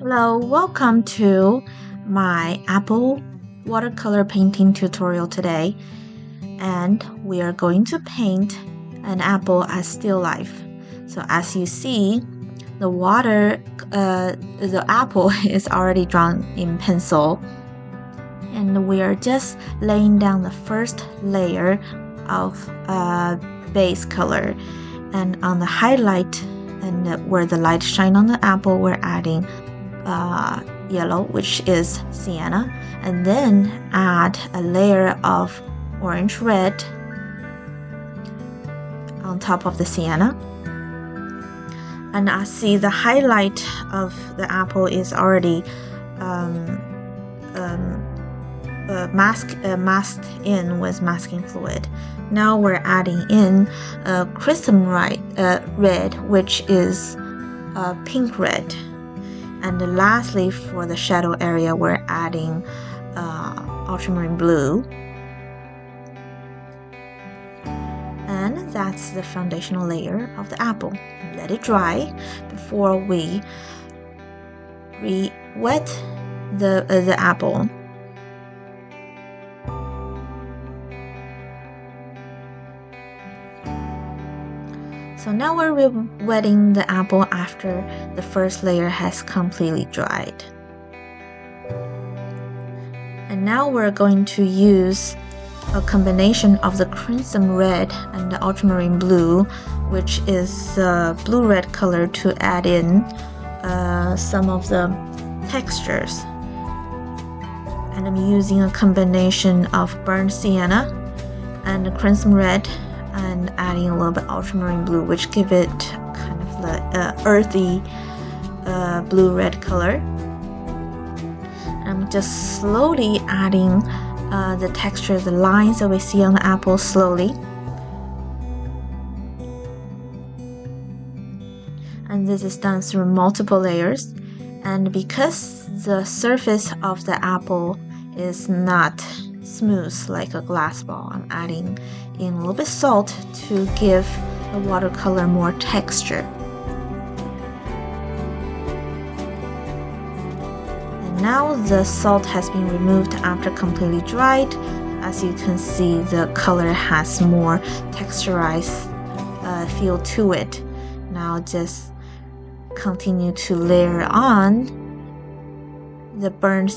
Hello, welcome to my apple watercolor painting tutorial today, and we are going to paint an apple as still life. So as you see, the apple is already drawn in pencil, and we are just laying down the first layer of base color, and on the highlight and where the light shine on the apple, we're adding yellow, which is sienna, and then add a layer of orange red on top of the sienna. And I see the highlight of the apple is already masked in with masking fluid. Now we're adding in crimson red, which is pink red. And lastly, for the shadow area, we're adding ultramarine blue. And that's the foundational layer of the apple. Let it dry before we wet the apple. So now we're wetting the apple after the first layer has completely dried. And now we're going to use a combination of the crimson red and the ultramarine blue, which is blue-red color, to add in some of the textures. And I'm using a combination of burnt sienna and the crimson red, and adding a little bit ultramarine blue, which give it kind of the earthy blue-red color. I'm just slowly adding the texture, the lines that we see on the apple slowly. And this is done through multiple layers. And because the surface of the apple is not smooth like a glass ball, I'm adding in a little bit salt to give the watercolor more texture. And now the salt has been removed after completely dried. As you can see, the color has more texturized feel to it. Now just continue to layer on the burnt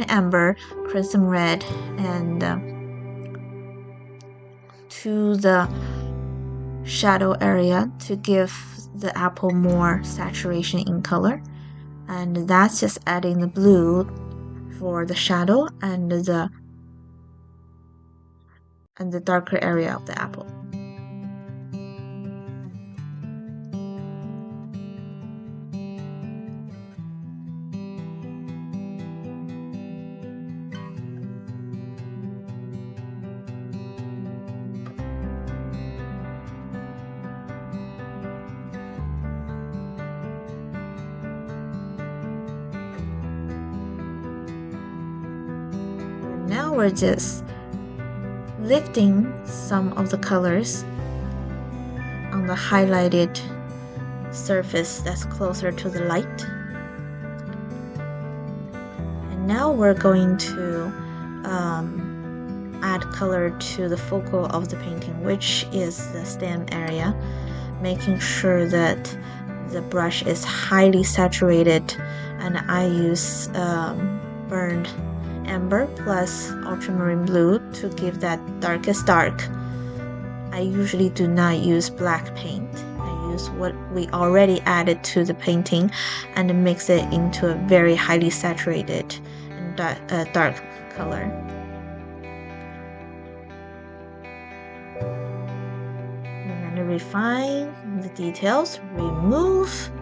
amber, crimson red, and to the shadow area to give the apple more saturation in color. And that's just adding the blue for the shadow and the darker area of the apple. Now we're just lifting some of the colors on the highlighted surface that's closer to the light. And now we're going to add color to the focal of the painting, which is the stem area, making sure that the brush is highly saturated. And I use burned amber plus ultramarine blue to give that darkest dark. I usually do not use black paint. I use what we already added to the painting and mix it into a very highly saturated and dark color. I'm going to refine the details, remove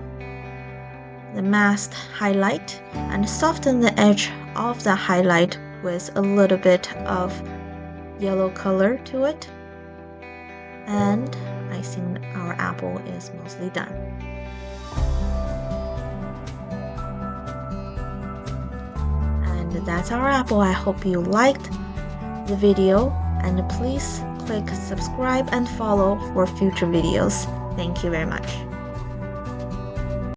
the masked highlight, and soften the edge of the highlight with a little bit of yellow color to it. And I think our apple is mostly done. And that's our apple. I hope you liked the video, and please click subscribe and follow for future videos. Thank you very much.